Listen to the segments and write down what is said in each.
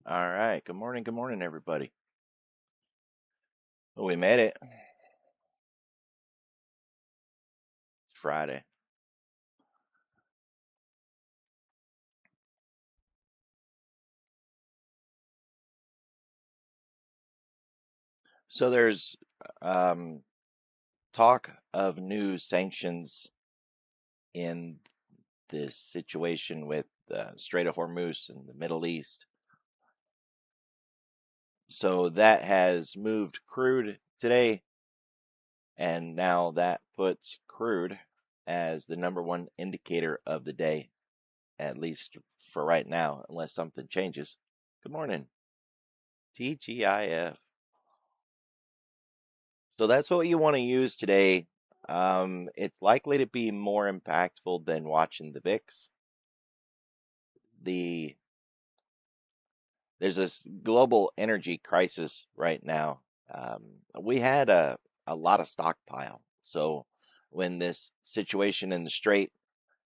All right. Good morning, everybody. Well, we made it. It's Friday. So there's um, talk of new sanctions in this situation with the Strait of Hormuz in the Middle East. So that has moved crude today, and now that puts crude as the number one indicator of the day, at least for right now, unless something changes. Good morning, TGIF. So that's what you want to use today. It's likely to be more impactful than watching the VIX. The There's this global energy crisis right now. We had a lot of stockpile. So when this situation in the Strait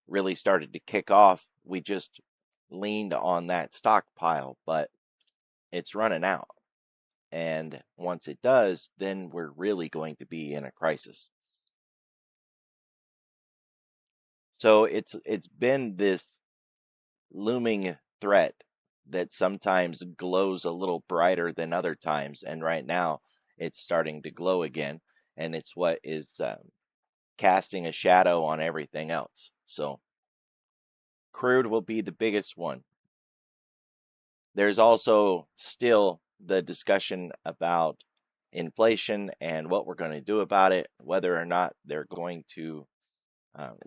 really started to kick off, we just leaned on that stockpile, but it's running out. And once it does, then we're really going to be in a crisis. So it's been this looming threat that sometimes glows a little brighter than other times, and right now it's starting to glow again, and it's what is casting a shadow on everything else. So crude will be the biggest one. There's also still the discussion about inflation and what we're going to do about it, whether or not they're going to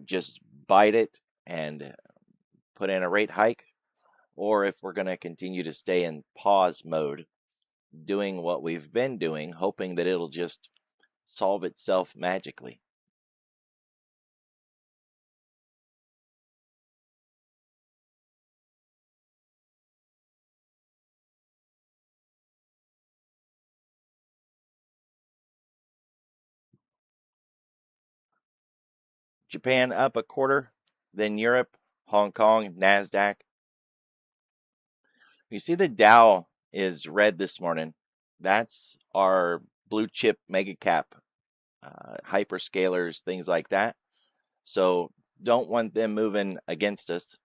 just bite it and put in a rate hike, or if we're going to continue to stay in pause mode, doing what we've been doing, hoping that it'll just solve itself magically. Japan up a quarter, then Europe, Hong Kong, NASDAQ. You see the Dow is red this morning. That's our blue chip mega cap, hyperscalers, things like that. So don't want them moving against us.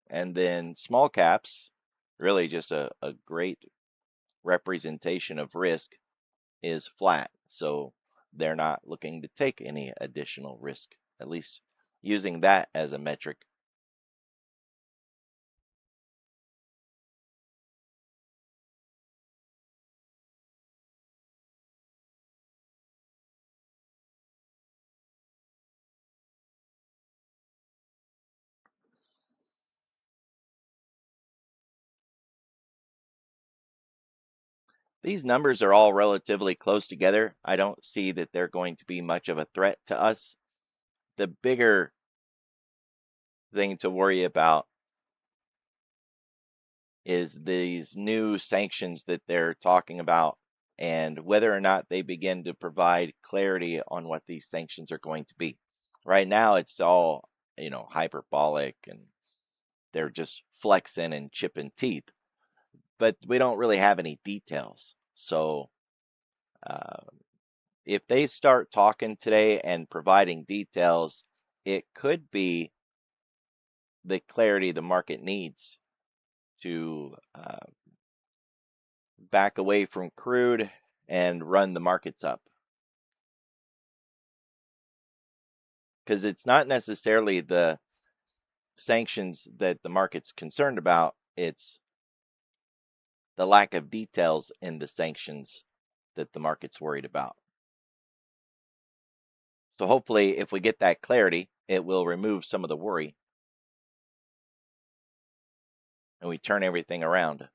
And then small caps, really just a great representation of risk, is flat. So they're not looking to take any additional risk, at least using that as a metric. These numbers are all relatively close together. I don't see that they're going to be much of a threat to us. The bigger thing to worry about is these new sanctions that they're talking about and whether or not they begin to provide clarity on what these sanctions are going to be. Right now, it's all, hyperbolic, and they're just flexing and chipping teeth, but we don't really have any details. So, uh, if they start talking today and providing details, it could be the clarity the market needs to back away from crude and run the markets up. Because it's not necessarily the sanctions that the market's concerned about, it's the lack of details in the sanctions that the market's worried about. So hopefully, if we get that clarity, it will remove some of the worry and we turn everything around.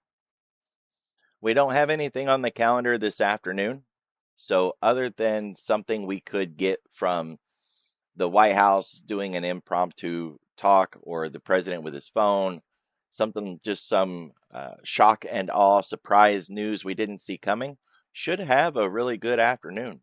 We don't have anything on the calendar this afternoon. So, other than something we could get from the White House doing an impromptu talk or the president with his phone, something, just some shock and awe surprise news we didn't see coming, should have a really good afternoon.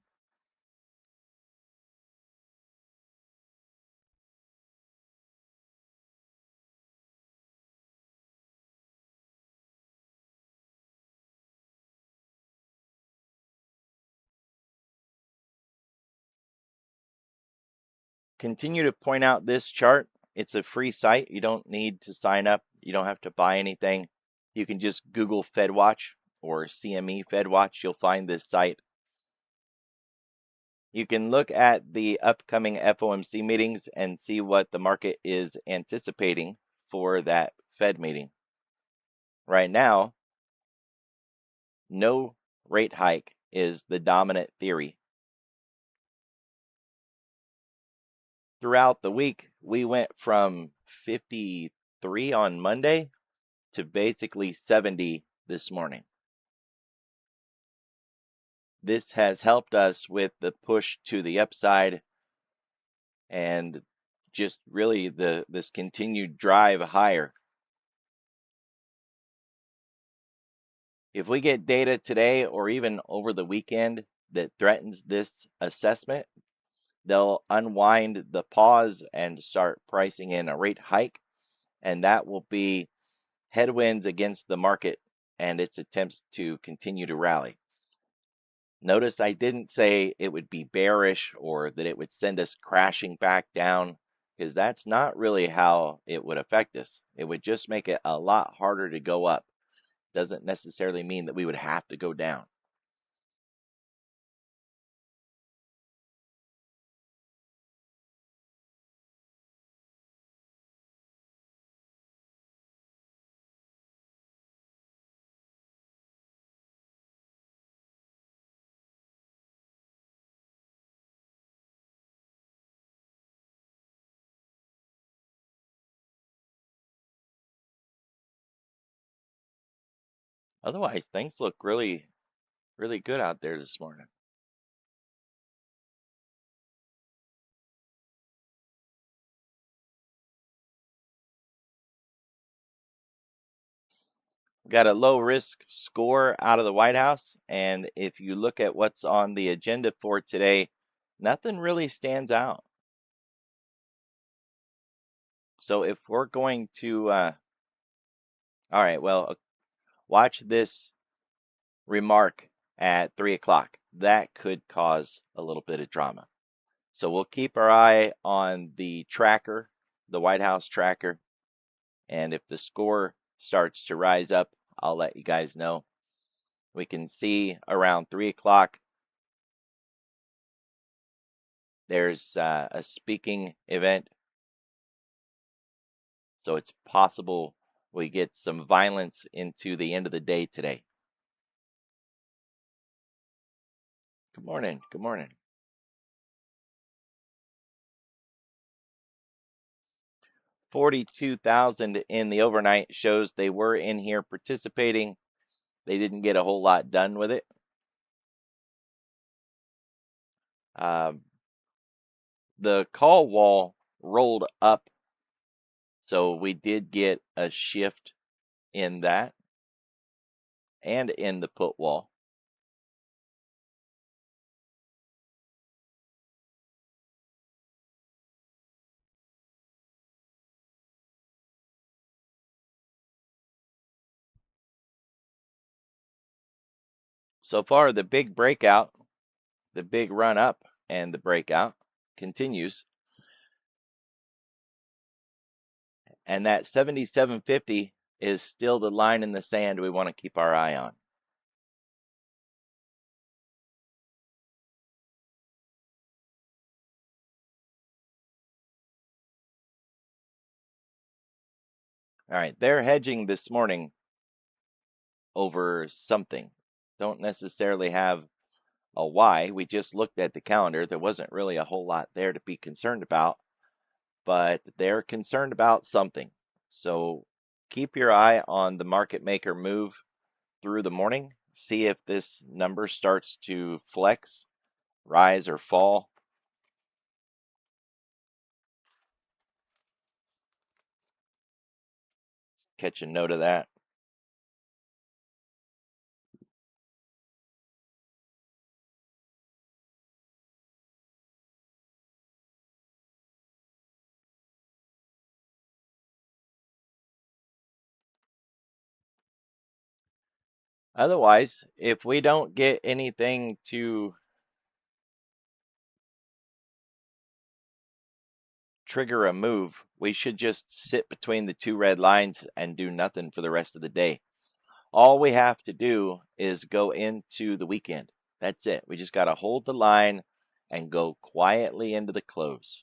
continue to point out this chart. It's a free site. You don't need to sign up. You don't have to buy anything. You can just Google FedWatch or CME FedWatch. You'll find this site. You can look at the upcoming FOMC meetings and see what the market is anticipating for that Fed meeting. Right now, no rate hike is the dominant theory. Throughout the week, we went from 53 on Monday to basically 70 this morning. This has helped us with the push to the upside and just really this continued drive higher. If we get data today or even over the weekend that threatens this assessment, they'll unwind the pause and start pricing in a rate hike, and that will be headwinds against the market and its attempts to continue to rally. Notice I didn't say it would be bearish or that it would send us crashing back down, because that's not really how it would affect us. It would just make it a lot harder to go up. Doesn't necessarily mean that we would have to go down. Otherwise, things look really, really good out there this morning. We got a low risk score out of the White House, and if you look at what's on the agenda for today, nothing really stands out. So if we're going to, all right, well, watch this remark at 3 o'clock. That could cause a little bit of drama. So we'll keep our eye on the tracker, the White House tracker, and if the score starts to rise up, I'll let you guys know. We can see around 3 o'clock there's a speaking event, so it's possible we get some violence into the end of the day today. Good morning. Good morning. 42,000 in the overnight shows they were in here participating. They didn't get a whole lot done with it. The call wall rolled up, so we did get a shift in that and in the put wall. So far, the big breakout, the big run up and the breakout continues. And that 77.50 is still the line in the sand we want to keep our eye on. All right, they're hedging this morning over something. Don't necessarily have a why. We just looked at the calendar. There wasn't really a whole lot there to be concerned about, but they're concerned about something. So keep your eye on the market maker move through the morning. See if this number starts to flex, rise, or fall. Catch a note of that. Otherwise, if we don't get anything to trigger a move, we should just sit between the two red lines and do nothing for the rest of the day. All we have to do is go into the weekend. That's it. We just got to hold the line and go quietly into the close.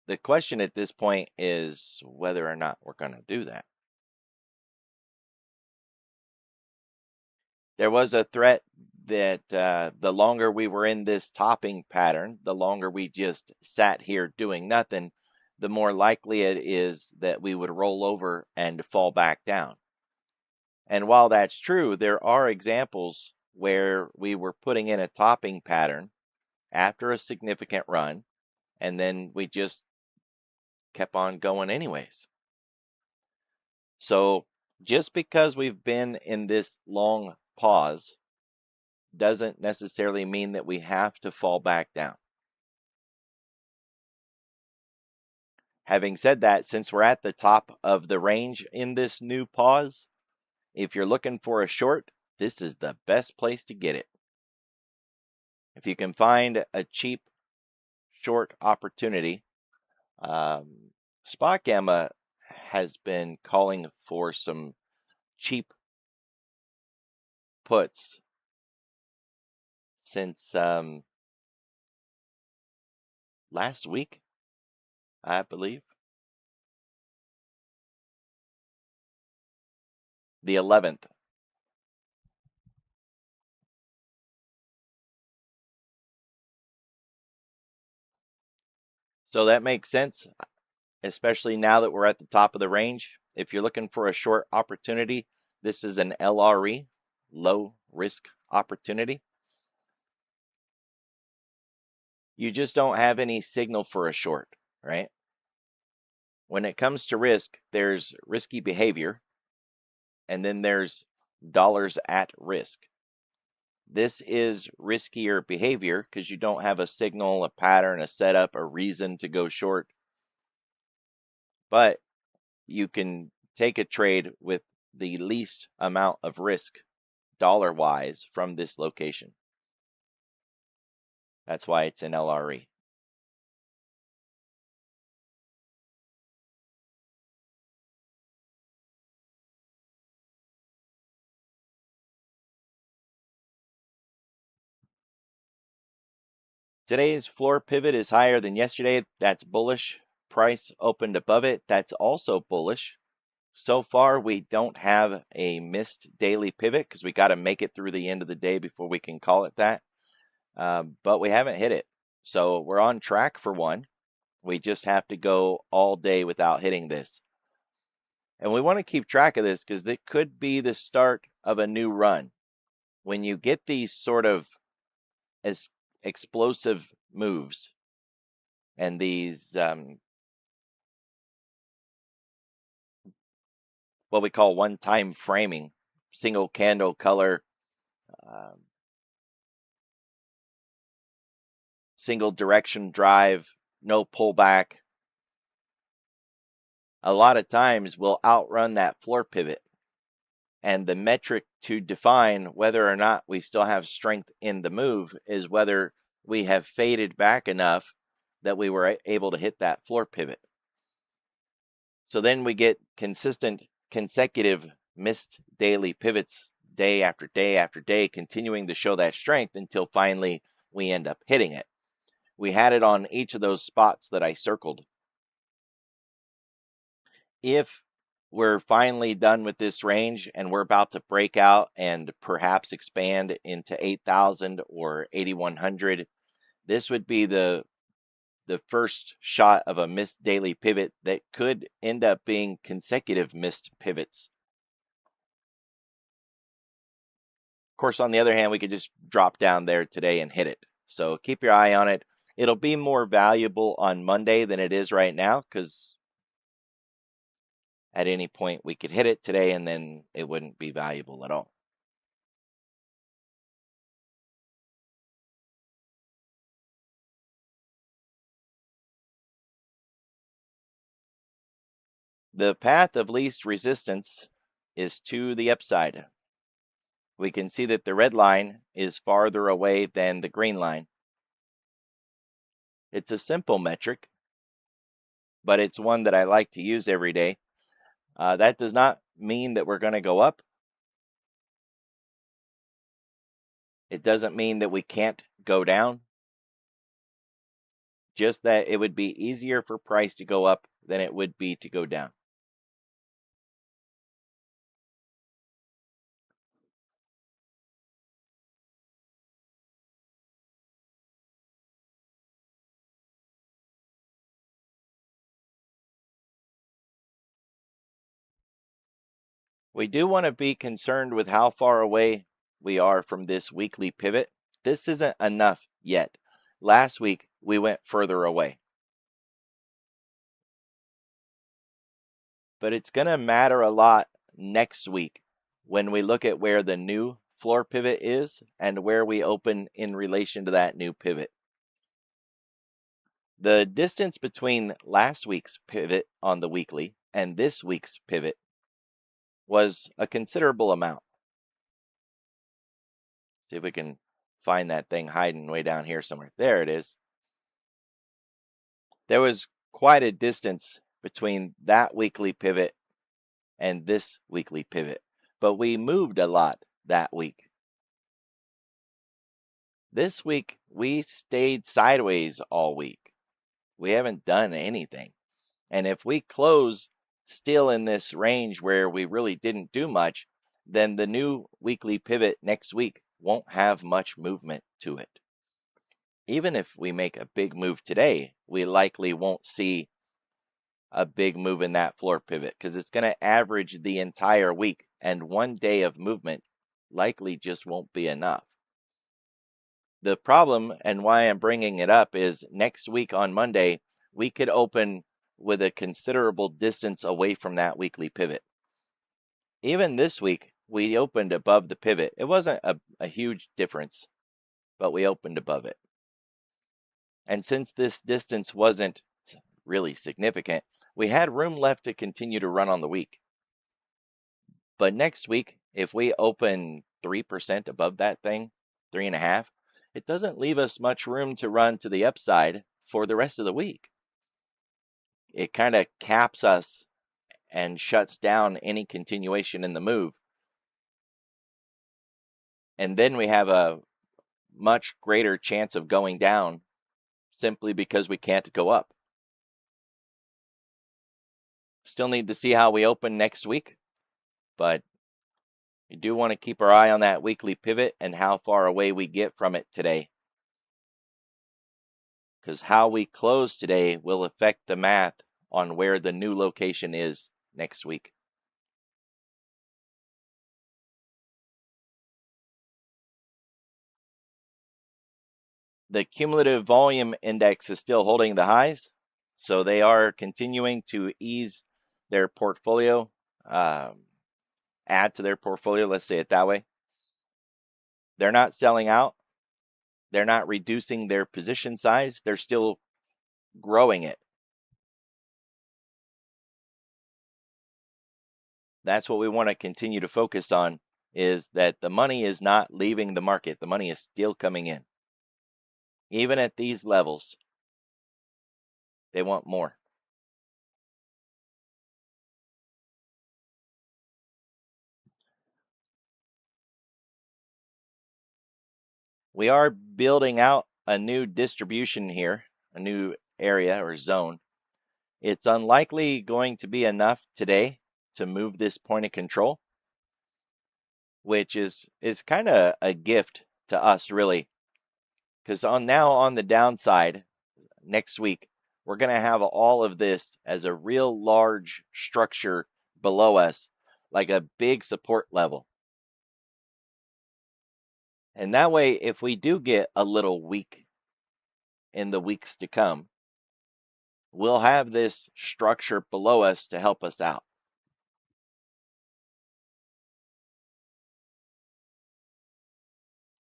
The question at this point is whether or not we're going to do that. There was a threat that the longer we were in this topping pattern, the longer we just sat here doing nothing, the more likely it is that we would roll over and fall back down. And while that's true, there are examples where we were putting in a topping pattern after a significant run, and then we just kept on going anyways. So just because we've been in this long pause doesn't necessarily mean that we have to fall back down. Having said that, since we're at the top of the range in this new pause, if you're looking for a short, this is the best place to get it. If you can find a cheap short opportunity, Spot Gamma has been calling for some cheap puts since last week, I believe. The 11th. So that makes sense, especially now that we're at the top of the range. If you're looking for a short opportunity, this is an LRE, low risk opportunity. You just don't have any signal for a short, right? When it comes to risk, there's risky behavior, and then there's dollars at risk. This is riskier behavior because you don't have a signal, a pattern, a setup, a reason to go short. But you can take a trade with the least amount of risk dollar-wise from this location. That's why it's an LRE. Today's floor pivot is higher than yesterday. That's bullish. Price opened above it. That's also bullish. So far, we don't have a missed daily pivot because we got to make it through the end of the day before we can call it that. But we haven't hit it. So we're on track for one. We just have to go all day without hitting this. And we want to keep track of this because it could be the start of a new run. When you get these sort of as explosive moves and these what we call one-time framing, single candle color, single direction drive, no pullback, a lot of times we'll outrun that floor pivot. And the metric to define whether or not we still have strength in the move is whether we have faded back enough that we were able to hit that floor pivot. So then we get consistent, consecutive missed daily pivots day after day after day, continuing to show that strength until finally we end up hitting it. We had it on each of those spots that I circled. If we're finally done with this range and we're about to break out and perhaps expand into 8,000 or 8,100, this would be the first shot of a missed daily pivot that could end up being consecutive missed pivots. Of course, on the other hand, we could just drop down there today and hit it. So keep your eye on it. It'll be more valuable on Monday than it is right now because at any point we could hit it today and then it wouldn't be valuable at all. The path of least resistance is to the upside. We can see that the red line is farther away than the green line. It's a simple metric, but it's one that I like to use every day. That does not mean that we're going to go up. It doesn't mean that we can't go down. Just that it would be easier for price to go up than it would be to go down. We do want to be concerned with how far away we are from this weekly pivot. This isn't enough yet. Last week, we went further away. But it's going to matter a lot next week when we look at where the new floor pivot is and where we open in relation to that new pivot. The distance between last week's pivot on the weekly and this week's pivot was a considerable amount. See if we can find that thing hiding way down here somewhere. There it is. There was quite a distance between that weekly pivot and this weekly pivot, but we moved a lot that week. This week, we stayed sideways all week. We haven't done anything. And if we close still in this range where we really didn't do much, then the new weekly pivot next week won't have much movement to it. Even if we make a big move today, we likely won't see a big move in that floor pivot because it's going to average the entire week, and one day of movement likely just won't be enough. The problem, and why I'm bringing it up, is next week on Monday, we could open with a considerable distance away from that weekly pivot. Even this week, we opened above the pivot. It wasn't a huge difference, but we opened above it. And since this distance wasn't really significant, we had room left to continue to run on the week. But next week, if we open 3% above that thing, 3.5%, it doesn't leave us much room to run to the upside for the rest of the week. It kind of caps us and shuts down any continuation in the move. And then we have a much greater chance of going down simply because we can't go up. Still need to see how we open next week, but we do want to keep our eye on that weekly pivot and how far away we get from it today. Because how we close today will affect the math on where the new location is next week. The cumulative volume index is still holding the highs, so they are continuing to ease their portfolio, add to their portfolio, let's say it that way. They're not selling out. They're not reducing their position size. They're still growing it. That's what we want to continue to focus on, is that the money is not leaving the market. The money is still coming in. Even at these levels, they want more. We are building out a new distribution here, a new area or zone. It's unlikely going to be enough today to move this point of control, which is kind of a gift to us, really. Because now on the downside, next week, we're going to have all of this as a real large structure below us, like a big support level. And that way, if we do get a little weak in the weeks to come, we'll have this structure below us to help us out.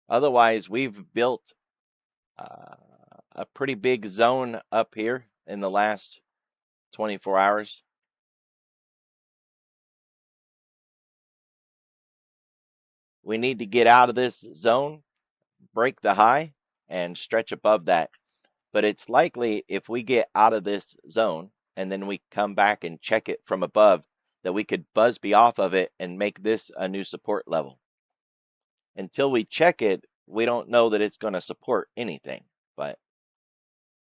Otherwise, we've built a pretty big zone up here in the last 24 hours. We need to get out of this zone, break the high, and stretch above that. but it's likely if we get out of this zone and then we come back and check it from above that we could Busby off of it and make this a new support level. Until we check it, we don't know that it's going to support anything. But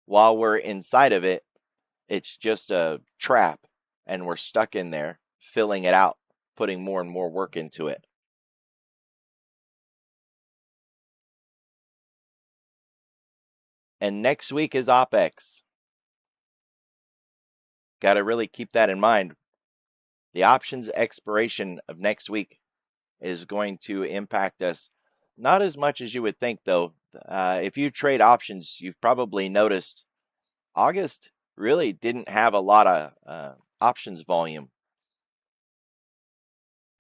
while we're inside of it, it's just a trap and we're stuck in there, filling it out, putting more and more work into it. And next week is OPEX. Got to really keep that in mind. The options expiration of next week is going to impact us. Not as much as you would think, though. If you trade options, you've probably noticed August really didn't have a lot of options volume.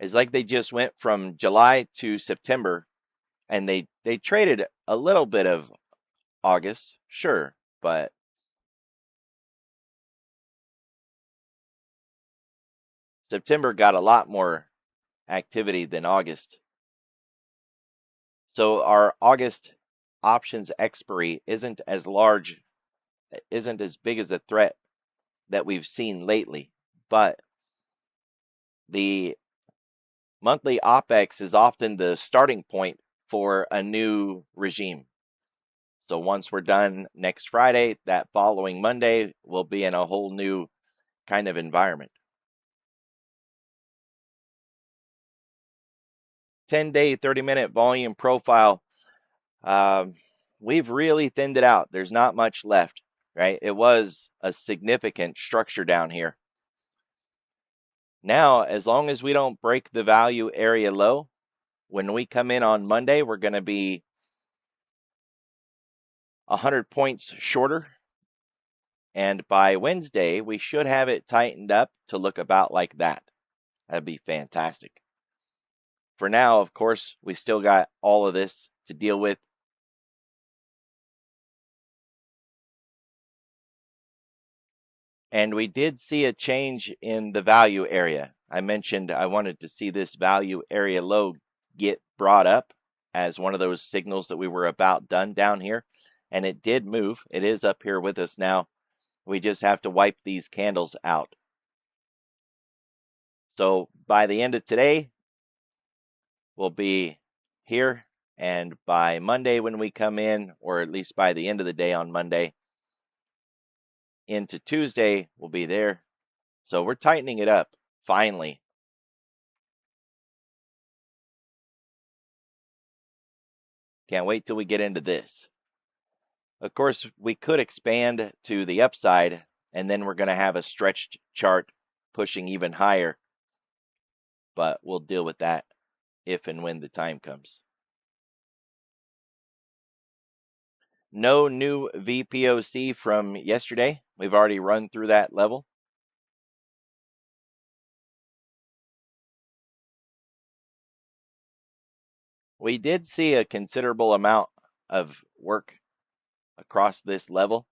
It's like they just went from July to September, and they traded a little bit of August, sure, but September got a lot more activity than August. So our August options expiry isn't as large, isn't as big as a threat that we've seen lately, but the monthly OPEX is often the starting point for a new regime. So once we're done next Friday, that following Monday, we'll be in a whole new kind of environment. 10-day, 30-minute volume profile. We've really thinned it out. There's not much left, right? It was a significant structure down here. Now, as long as we don't break the value area low, when we come in on Monday, we're going to be 100 points shorter. And by Wednesday, we should have it tightened up to look about like that. That'd be fantastic. For now, of course, we still got all of this to deal with. And we did see a change in the value area. I mentioned I wanted to see this value area low get brought up as one of those signals that we were about done down here. And it did move. It is up here with us now. We just have to wipe these candles out. So by the end of today, we'll be here. And by Monday when we come in, or at least by the end of the day on Monday, into Tuesday, we'll be there. So we're tightening it up, finally. Can't wait till we get into this. Of course, we could expand to the upside, and then we're going to have a stretched chart pushing even higher. But we'll deal with that if and when the time comes. No new VPOC from yesterday. We've already run through that level. We did see a considerable amount of work across this level.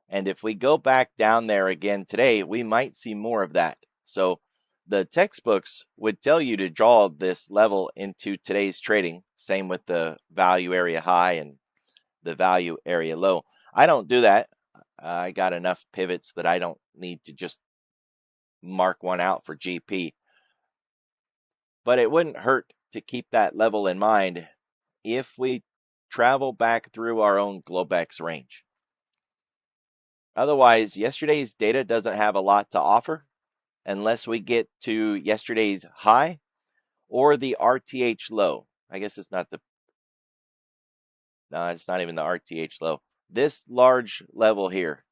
And if we go back down there again today, we might see more of that. So the textbooks would tell you to draw this level into today's trading. Same with the value area high and the value area low. I don't do that. I got enough pivots that I don't need to just mark one out for GP. But it wouldn't hurt to keep that level in mind if we travel back through our own Globex range. Otherwise, yesterday's data doesn't have a lot to offer unless we get to yesterday's high or the RTH low. I guess it's not no, it's not even the RTH low. This large level here,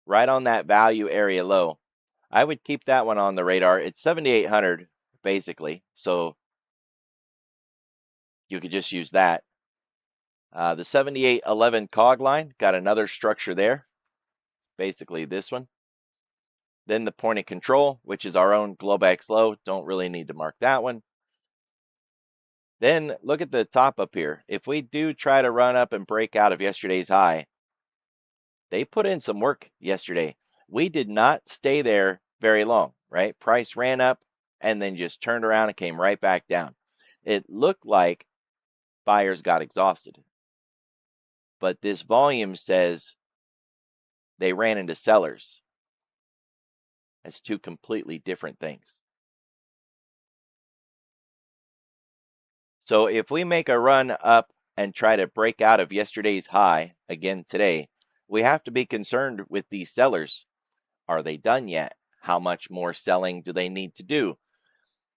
right on that value area low, I would keep that one on the radar. It's 7,800 basically, so you could just use that. The 7811 cog line got another structure there, basically this one. Then the point of control, which is our own Globex low. Don't really need to mark that one. Then look at the top up here. If we do try to run up and break out of yesterday's high, they put in some work yesterday. We did not stay there very long, right? Price ran up and then just turned around and came right back down. It looked like buyers got exhausted. But this volume says they ran into sellers. That's two completely different things. So if we make a run up and try to break out of yesterday's high again today, we have to be concerned with these sellers. Are they done yet? How much more selling do they need to do?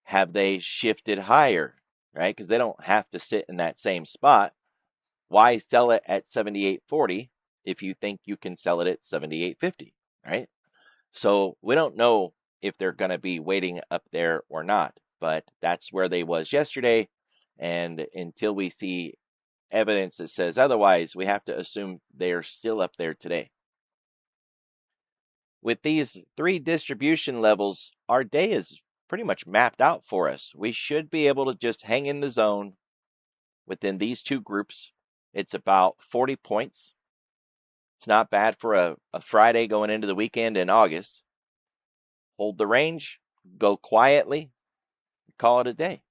Have they shifted higher, right? Because they don't have to sit in that same spot. Why sell it at 78.40 if you think you can sell it at 78.50, right? So we don't know if they're going to be waiting up there or not, but that's where they was yesterday. And until we see evidence that says otherwise, we have to assume they're still up there today. With these three distribution levels, our day is pretty much mapped out for us. We should be able to just hang in the zone within these two groups. It's about 40 points. It's not bad for a Friday going into the weekend in August. Hold the range, go quietly, call it a day.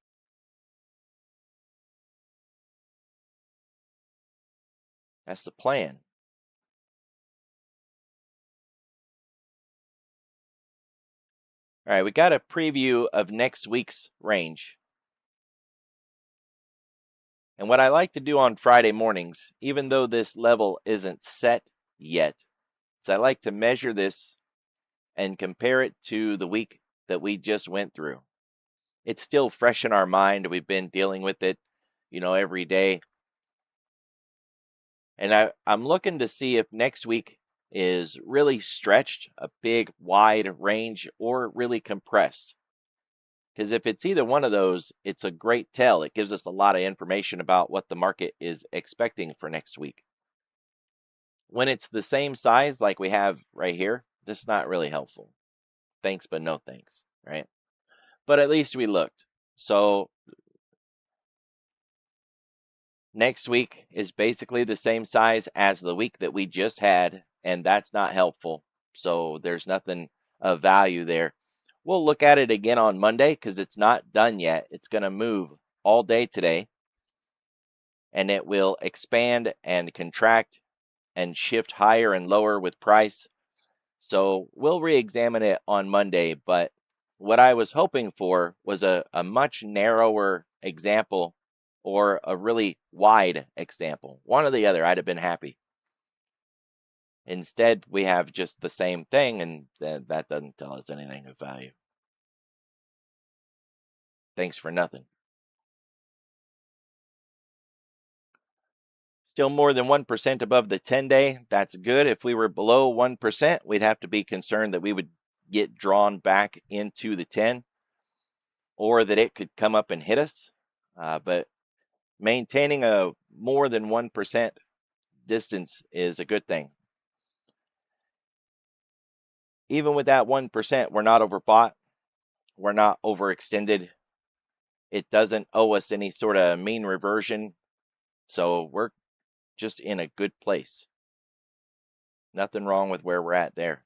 That's the plan. All right, we got a preview of next week's range. And what I like to do on Friday mornings, even though this level isn't set yet, is I like to measure this and compare it to the week that we just went through. It's still fresh in our mind. We've been dealing with it, every day. And I'm looking to see if next week is really stretched, a big, wide range, or really compressed. Because if it's either one of those, it's a great tell. It gives us a lot of information about what the market is expecting for next week. When it's the same size like we have right here, this is not really helpful. Thanks, but no thanks, right? But at least we looked. So next week is basically the same size as the week that we just had, and that's not helpful. So there's nothing of value there. We'll look at it again on Monday because it's not done yet. It's going to move all day today, and it will expand and contract and shift higher and lower with price. So we'll re-examine it on Monday, but what I was hoping for was a much narrower example or a really wide example. One or the other, I'd have been happy. Instead, we have just the same thing, and that doesn't tell us anything of value. Thanks for nothing. Still more than 1% above the 10-day. That's good. If we were below 1%, we'd have to be concerned that we would get drawn back into the 10 or that it could come up and hit us. But maintaining a more than 1% distance is a good thing. Even with that 1%, we're not overbought. We're not overextended. It doesn't owe us any sort of mean reversion. So we're just in a good place. Nothing wrong with where we're at there.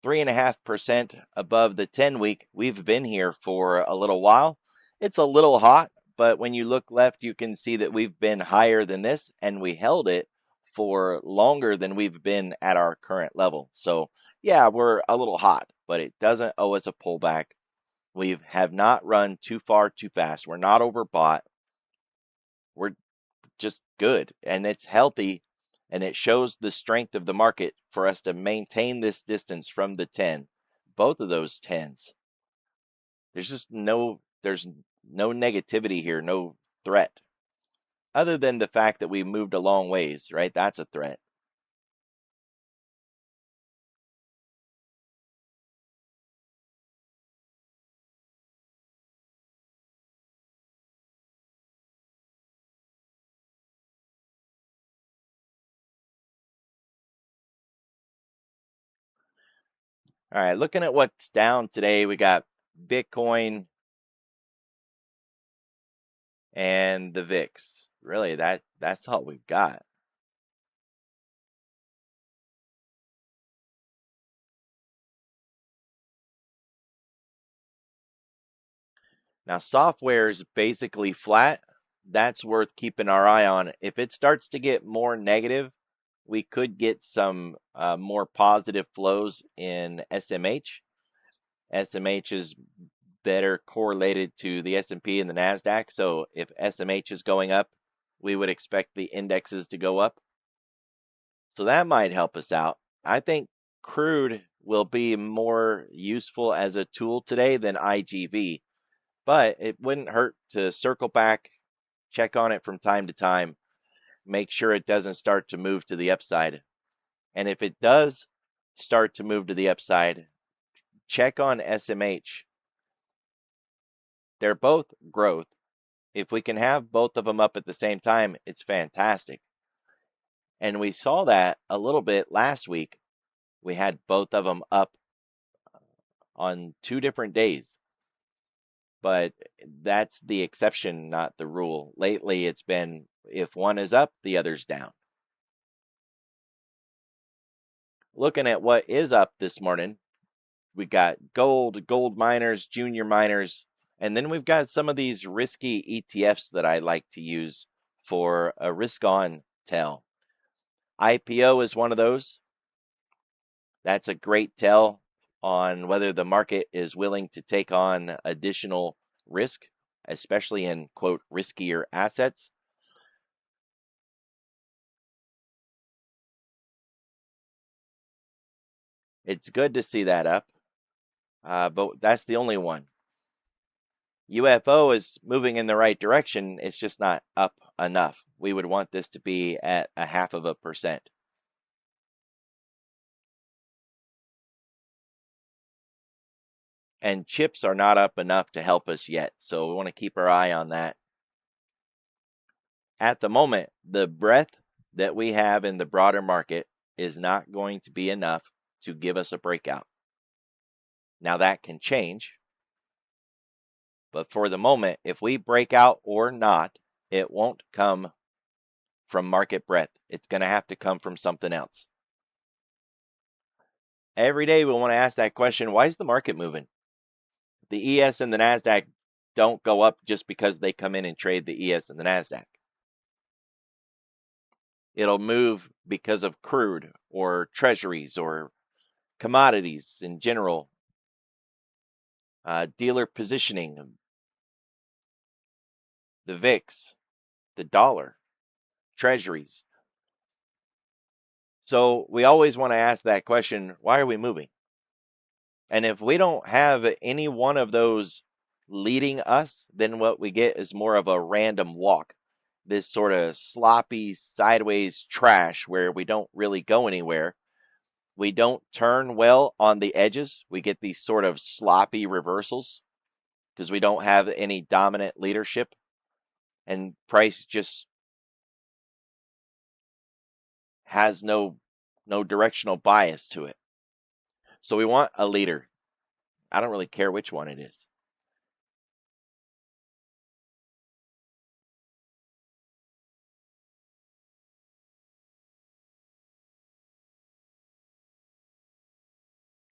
3.5% above the 10-week. We've been here for a little while. It's a little hot, but when you look left, you can see that we've been higher than this, and we held it for longer than we've been at our current level. So yeah, we're a little hot, but it doesn't owe us a pullback. We have not run too far too fast. We're not overbought. We're just good, and it's healthy, and it shows the strength of the market for us to maintain this distance from the 10, both of those 10s. There's no negativity here, no threat, other than the fact that we moved a long ways, right? That's a threat. All right, looking at what's down today, we got Bitcoin and the VIX. Really, that's all we've got. Now, software is basically flat. That's worth keeping our eye on. If it starts to get more negative, we could get some more positive flows in SMH. SMH is better correlated to the S&P and the NASDAQ. So if SMH is going up, we would expect the indexes to go up. So that might help us out. I think crude will be more useful as a tool today than IGV, but it wouldn't hurt to circle back, check on it from time to time, make sure it doesn't start to move to the upside. And if it does start to move to the upside, check on SMH. They're both growth. If we can have both of them up at the same time, it's fantastic. And we saw that a little bit last week. We had both of them up on 2 different days. But that's the exception, not the rule. Lately, it's been if one is up, the other's down. Looking at what is up this morning, we got gold miners, junior miners, and then we've got some of these risky ETFs that I like to use for a risk-on tell. IPO is one of those. That's a great tell on whether the market is willing to take on additional risk, especially in, quote, riskier assets. It's good to see that up, but that's the only one. UFO is moving in the right direction. It's just not up enough. We would want this to be at 0.5%. And chips are not up enough to help us yet, so we want to keep our eye on that. At the moment, the breadth that we have in the broader market is not going to be enough to give us a breakout. Now that can change, but for the moment, if we break out or not, it won't come from market breadth. It's going to have to come from something else. Every day we want to ask that question, why is the market moving? The ES and the NASDAQ don't go up just because they come in and trade the ES and the NASDAQ. It'll move because of crude or treasuries or commodities in general, dealer positioning, the VIX, the dollar, treasuries. So we always want to ask that question, why are we moving? And if we don't have any one of those leading us, then what we get is more of a random walk. This sort of sloppy sideways trash where we don't really go anywhere. We don't turn well on the edges. We get these sort of sloppy reversals because we don't have any dominant leadership, and price just has no directional bias to it. So we want a leader. I don't really care which one it is.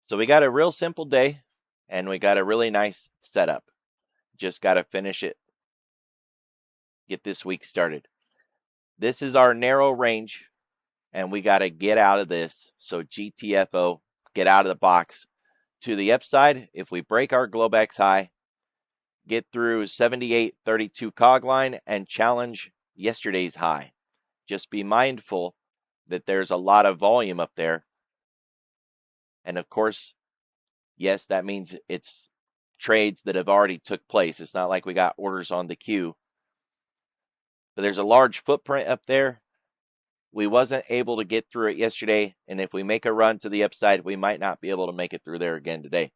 So we got a real simple day, and we got a really nice setup. Just got to finish it, get this week started. This is our narrow range, and we got to get out of this. So GTFO, get out of the box. To the upside, if we break our Globex high, get through 78.32 cog line and challenge yesterday's high. Just be mindful that there's a lot of volume up there. And of course, yes, that means it's trades that have already took place. It's not like we got orders on the queue. But there's a large footprint up there. We wasn't able to get through it yesterday, and if we make a run to the upside, we might not be able to make it through there again today.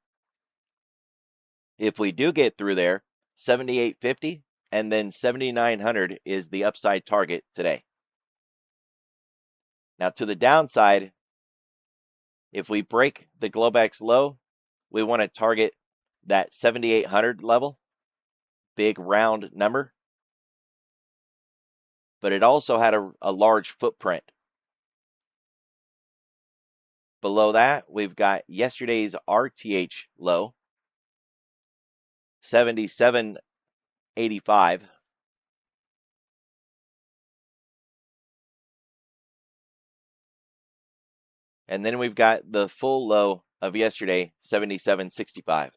If we do get through there, 78.50 and then 7,900 is the upside target today. Now to the downside, if we break the Globex low, we want to target that 7,800 level, big round number. But it also had a large footprint. Below that, we've got yesterday's RTH low, 77.85. And then we've got the full low of yesterday, 77.65.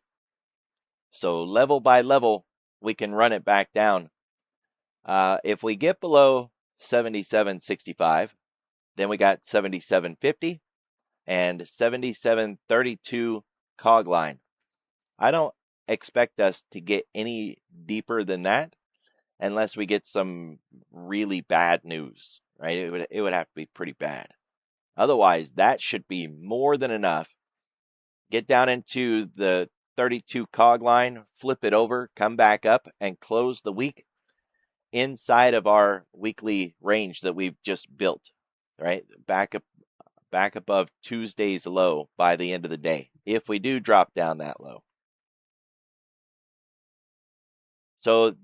So level by level, we can run it back down. If we get below 77.65, then we got 77.50 and 77.32 cog line. I don't expect us to get any deeper than that unless we get some really bad news, right? It would have to be pretty bad. Otherwise, that should be more than enough. Get down into the 32 cog line, flip it over, come back up, and close the week inside of our weekly range that we've just built, right? Back above Tuesday's low by the end of the day, if we do drop down that low. So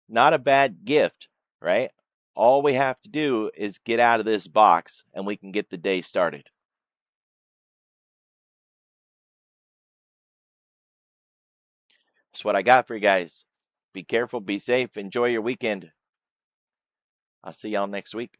not a bad gift, right? All we have to do is get out of this box and we can get the day started. That's what I got for you guys. Be careful, be safe, enjoy your weekend. I'll see y'all next week.